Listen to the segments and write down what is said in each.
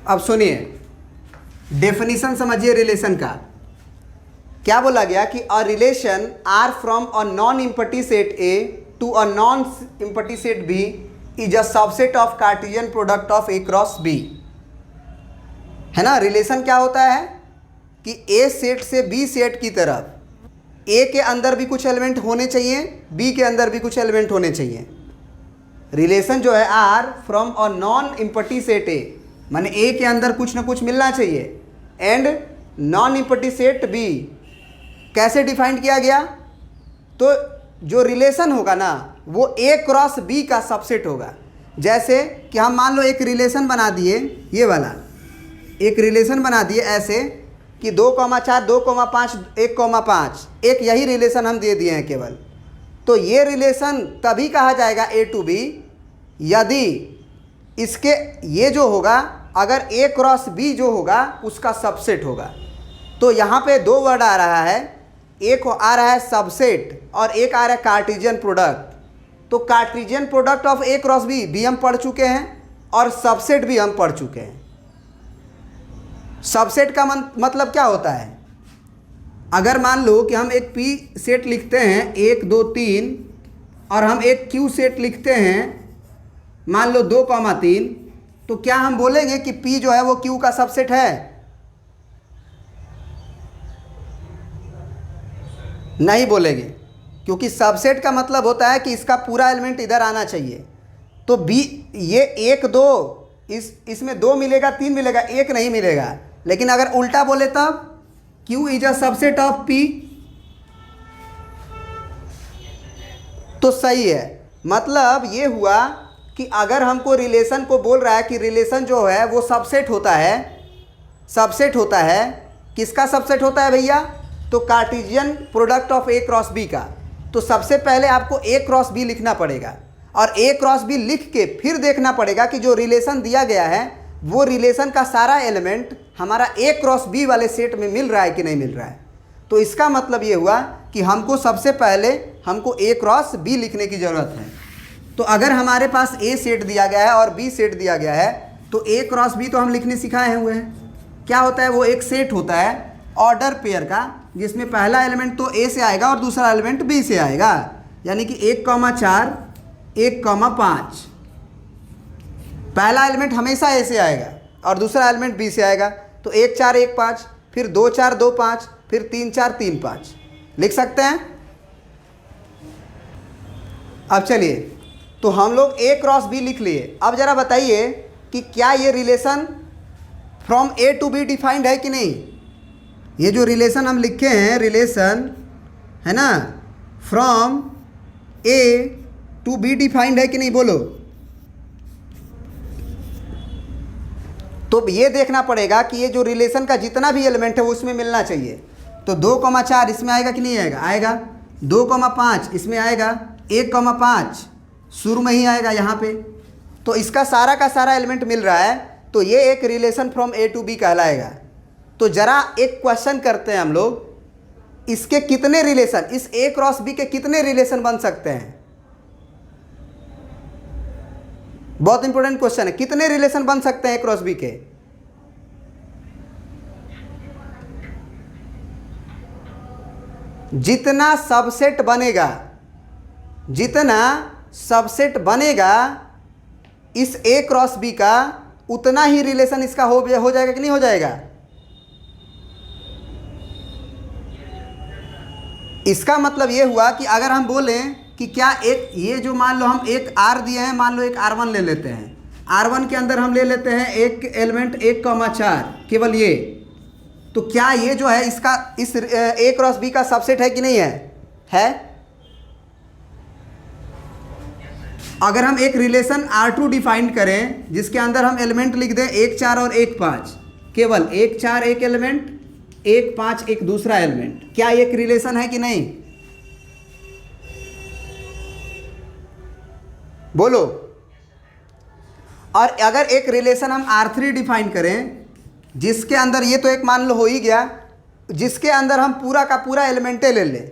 अब सुनिए, डेफिनेशन समझिए रिलेशन का। क्या बोला गया कि a relation R from a non empty set A to a non empty set B is a subset of Cartesian product of A cross B. है ना। रिलेशन क्या होता है कि ए सेट से बी सेट की तरफ ए के अंदर भी कुछ एलिमेंट होने चाहिए, बी के अंदर भी कुछ एलिमेंट होने चाहिए। रिलेशन जो है R from a non empty set A, माने ए के अंदर कुछ ना कुछ मिलना चाहिए, and non empty set B कैसे डिफाइंड किया गया? तो जो रिलेशन होगा ना वो ए क्रॉस बी का सबसेट होगा। जैसे कि हम मान लो एक रिलेशन बना दिए, ये वाला एक रिलेशन बना दिए ऐसे कि 2,4, 2,5, 1,5, एक यही रिलेशन हम दे दिए हैं केवल। तो ये रिलेशन तभी कहा जाएगा ए टू बी यदि इसके ये जो होगा अगर ए क्रॉस बी जो होगा उसका सबसेट होगा। तो यहाँ पे दो वर्ड आ रहा है, एक आ रहा है सबसेट और एक आ रहा है कार्टेशियन प्रोडक्ट। तो Cartesian product of A cross B भी हम पढ़ चुके हैं और सबसेट भी हम पढ़ चुके हैं। सबसेट का मतलब क्या होता है? अगर मान लो कि हम एक पी सेट लिखते हैं 1, 2, 3 और हम एक क्यू सेट लिखते हैं मान लो 2,3, तो क्या हम बोलेंगे कि पी जो है वो क्यू का सबसेट है? नहीं बोलेंगे, क्योंकि सबसेट का मतलब होता है कि इसका पूरा एलिमेंट इधर आना चाहिए। तो बी ये 1, 2 इसमें 2 मिलेगा, 3 मिलेगा, 1 नहीं मिलेगा। लेकिन अगर उल्टा बोले तब Q is a subset of P, तो सही है। मतलब ये हुआ कि अगर हमको रिलेशन को बोल रहा है कि रिलेशन जो है वो सबसेट होता है, सबसेट होता है, किसका सबसेट होता है भैया? तो Cartesian product of A cross B का। तो सबसे पहले आपको ए क्रॉस बी लिखना पड़ेगा और ए क्रॉस बी लिख के फिर देखना पड़ेगा कि जो रिलेशन दिया गया है वो रिलेशन का सारा एलिमेंट हमारा ए क्रॉस बी वाले सेट में मिल रहा है कि नहीं मिल रहा है। तो इसका मतलब ये हुआ कि हमको सबसे पहले हमको ए क्रॉस बी लिखने की ज़रूरत है। तो अगर हमारे पास ए सेट दिया गया है और बी सेट दिया गया है तो ए क्रॉस बी तो हम लिखने सिखाए हुए हैं। क्या होता है? वो एक सेट होता है ऑर्डर पेयर का, जिसमें पहला एलिमेंट तो ए से आएगा और दूसरा एलिमेंट बी से आएगा। यानी कि 1,4, 1,5 पहला एलिमेंट हमेशा ए से आएगा और दूसरा एलिमेंट बी से आएगा। तो 1, 4, 1, 5, फिर 2, 4, 2, 5, फिर 3, 4, 3, 5 लिख सकते हैं। अब चलिए, तो हम लोग ए क्रॉस बी लिख लिए। अब ज़रा बताइए कि क्या ये relation from A to B defined है कि नहीं? ये जो रिलेशन हम लिखे हैं, रिलेशन है ना, from A to B defined है कि नहीं? बोलो। तो ये देखना पड़ेगा कि ये जो रिलेशन का जितना भी एलिमेंट है वो उसमें मिलना चाहिए। तो 2,4 इसमें आएगा कि नहीं आएगा? आएगा। 2,5 इसमें आएगा, 1,5 शुरू में ही आएगा यहाँ पे। तो इसका सारा का सारा एलिमेंट मिल रहा है, तो ये एक relation from A to B कहलाएगा। तो ज़रा एक क्वेश्चन करते हैं हम लोग, इसके कितने रिलेशन, इस ए क्रॉस बी के कितने रिलेशन बन सकते हैं? बहुत इंपॉर्टेंट क्वेश्चन है। कितने रिलेशन बन सकते हैं ए क्रॉस बी के? जितना सबसेट बनेगा, जितना सबसेट बनेगा इस ए क्रॉस बी का, उतना ही रिलेशन इसका हो जाएगा कि नहीं हो जाएगा? इसका मतलब ये हुआ कि अगर हम बोलें कि क्या एक ये जो मान लो हम एक आर दिए हैं, मान लो एक R1 ले लेते हैं, R1 के अंदर हम ले लेते हैं एक एलिमेंट 1,4 केवल ये, तो क्या ये जो है इसका इस ए क्रॉस बी का सबसेट है कि नहीं है? है। अगर हम एक रिलेशन R2 डिफाइन करें जिसके अंदर हम एलिमेंट लिख दें 1, 4 और 1, 5, केवल 1, 4 एक एलिमेंट, 1, 5 एक दूसरा एलिमेंट, क्या ये एक रिलेशन है कि नहीं? बोलो। और अगर एक रिलेशन हम R3 डिफाइन करें जिसके अंदर ये तो एक मान लो हो ही गया, जिसके अंदर हम पूरा का पूरा एलिमेंटे ले लें,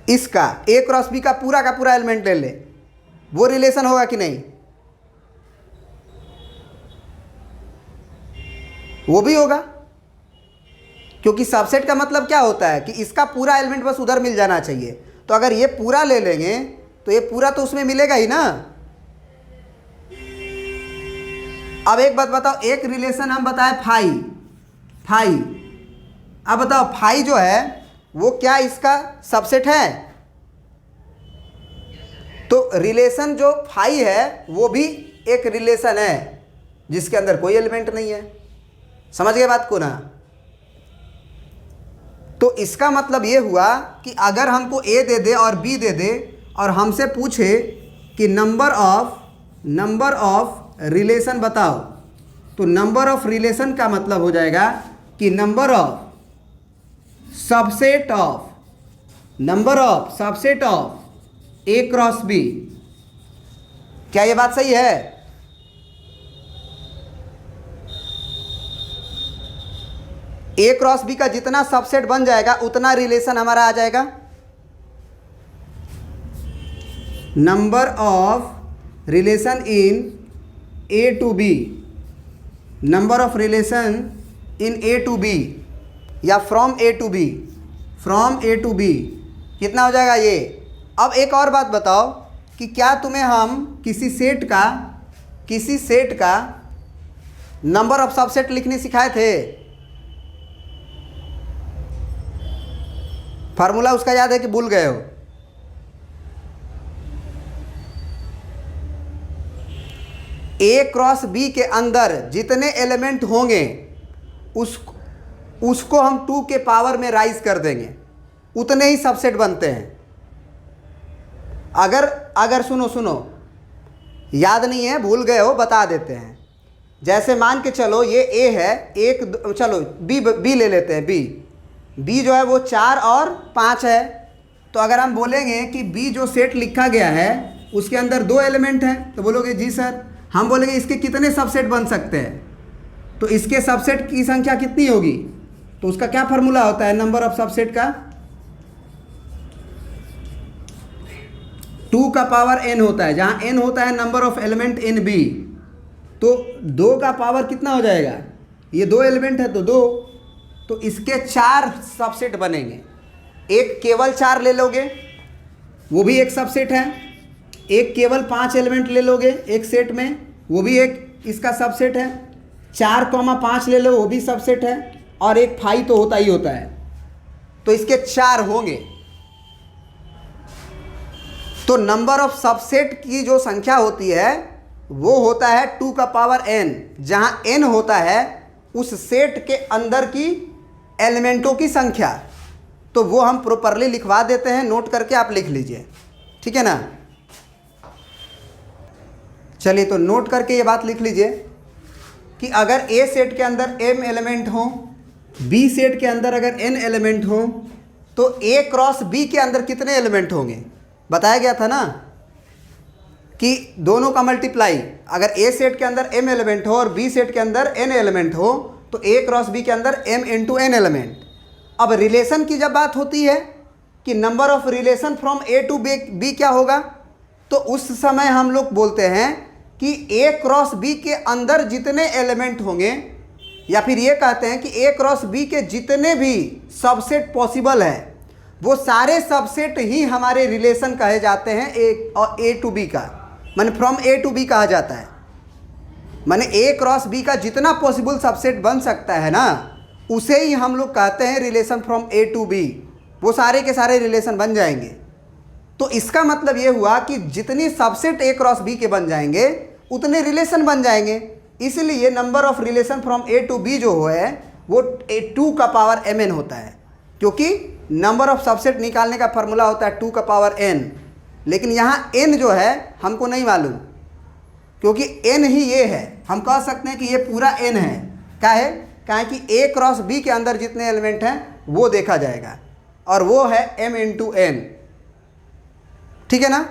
इसका ए क्रॉस बी का पूरा एलिमेंट ले ले, वो रिलेशन होगा कि नहीं? वो भी होगा, क्योंकि सबसेट का मतलब क्या होता है कि इसका पूरा एलिमेंट बस उधर मिल जाना चाहिए। तो अगर ये पूरा ले लेंगे तो ये पूरा तो उसमें मिलेगा ही ना। अब एक बात बताओ, एक रिलेशन हम बताए फाई, अब बताओ फाई जो है वो क्या इसका सबसेट है? तो रिलेशन जो फाई है वो भी एक रिलेशन है जिसके अंदर कोई एलिमेंट नहीं है। समझ गए बात को ना? तो इसका मतलब ये हुआ कि अगर हमको ए दे दे और बी दे दे और हमसे पूछे कि नंबर ऑफ रिलेशन बताओ, तो नंबर ऑफ रिलेशन का मतलब हो जाएगा कि number of subset of A cross B. क्या ये बात सही है? ए क्रॉस बी का जितना सबसेट बन जाएगा उतना रिलेशन हमारा आ जाएगा। Number of relation in A to B, number of relation in A to B या फ्रॉम ए टू बी कितना हो जाएगा ये? अब एक और बात बताओ कि क्या तुम्हें हम किसी सेट का नंबर ऑफ सबसेट लिखने सिखाए थे? फार्मूला उसका याद है कि भूल गए हो? ए क्रॉस बी के अंदर जितने एलिमेंट होंगे उसको हम 2 के पावर में राइज कर देंगे, उतने ही सबसेट बनते हैं। अगर सुनो याद नहीं है, भूल गए हो, बता देते हैं। जैसे मान के चलो ये ए है, चलो बी ले लेते हैं। बी जो है वो 4 और 5 है। तो अगर हम बोलेंगे कि बी जो सेट लिखा गया है उसके अंदर 2 एलिमेंट हैं, तो बोलोगे जी सर। हम बोलेंगे इसके कितने सबसेट बन सकते हैं, तो इसके सबसेट की संख्या कितनी होगी? तो उसका क्या फार्मूला होता है नंबर ऑफ सबसेट का? 2 का पावर n होता है, जहाँ n होता है number of element in B. तो 2 का पावर कितना हो जाएगा? ये 2 एलिमेंट है तो 2, तो इसके 4 सबसेट बनेंगे। एक केवल 4 ले लोगे, वो भी एक सबसेट है। एक केवल 5 एलिमेंट ले लोगे एक सेट में, वो भी एक इसका सबसेट है। 4,5 ले लो, वो भी सबसेट है। और एक फाई तो होता ही होता है, तो इसके 4 होंगे। तो नंबर ऑफ सबसेट की जो संख्या होती है वो होता है 2 का पावर n, जहां n होता है उस सेट के अंदर की एलिमेंटों की संख्या। तो वो हम प्रॉपरली लिखवा देते हैं, नोट करके आप लिख लीजिए, ठीक है ना? चलिए तो नोट करके ये बात लिख लीजिए कि अगर ए सेट के अंदर m एलिमेंट हो, बी सेट के अंदर अगर n एलिमेंट हो, तो ए क्रॉस बी के अंदर कितने एलिमेंट होंगे? बताया गया था ना कि दोनों का मल्टीप्लाई, अगर ए सेट के अंदर m एलिमेंट हो और बी सेट के अंदर n एलिमेंट हो, तो ए क्रॉस बी के अंदर m इंटू n एलिमेंट। अब रिलेशन की जब बात होती है कि number of relation from A to B क्या होगा, तो उस समय हम लोग बोलते हैं कि ए क्रॉस बी के अंदर जितने एलिमेंट होंगे, या फिर ये कहते हैं कि ए क्रॉस बी के जितने भी सबसेट पॉसिबल है वो सारे सबसेट ही हमारे रिलेशन कहे जाते हैं। ए टू बी का माने फ्रॉम ए टू बी कहा जाता है। माने ए क्रॉस बी का जितना पॉसिबल सबसेट बन सकता है ना, उसे ही हम लोग कहते हैं relation from A to B. वो सारे के सारे रिलेशन बन जाएंगे। तो इसका मतलब ये हुआ कि जितनी सबसेट ए क्रॉस बी के बन जाएंगे उतने रिलेशन बन जाएंगे। इसलिए number of relation from A to B जो है वो 2 का पावर mn होता है, क्योंकि नंबर ऑफ सबसेट निकालने का फार्मूला होता है 2 का पावर n। लेकिन यहाँ n जो है हमको नहीं मालूम, क्योंकि n ही ये है। हम कह सकते हैं कि ये पूरा n है। क्या है? क्या कि a क्रॉस b के अंदर जितने एलिमेंट हैं वो देखा जाएगा, और वो है m इंटू n। ठीक है ना?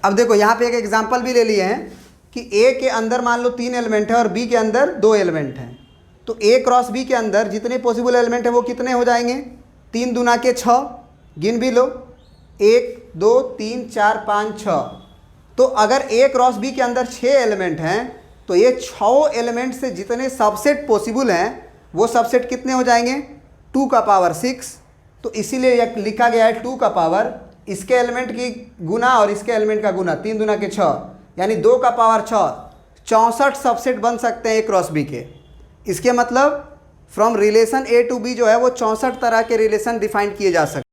अब देखो यहाँ पे एक एग्जांपल भी ले लिए हैं कि a के अंदर मान लो 3 एलिमेंट है और b के अंदर 2 एलिमेंट हैं। तो a क्रॉस b के अंदर जितने पॉसिबल एलिमेंट हैं वो कितने हो जाएंगे? 3 दूना के 6, गिन भी लो, 1 2 3 4 5 6। तो अगर ए क्रॉस बी के अंदर 6 एलिमेंट हैं तो ये 6 एलिमेंट से जितने सबसेट पॉसिबल हैं वो सबसेट कितने हो जाएंगे, 2 का पावर 6। तो इसीलिए यह लिखा गया है 2 का पावर इसके एलिमेंट की गुना और इसके एलिमेंट का गुना, 3 दूना के 6 यानी 2 का पावर 6, 64 सबसेट बन सकते हैं ए क्रॉस बी के। इसके मतलब from relation A to B जो है वो 64 तरह के रिलेशन डिफाइन किए जा सकते हैं।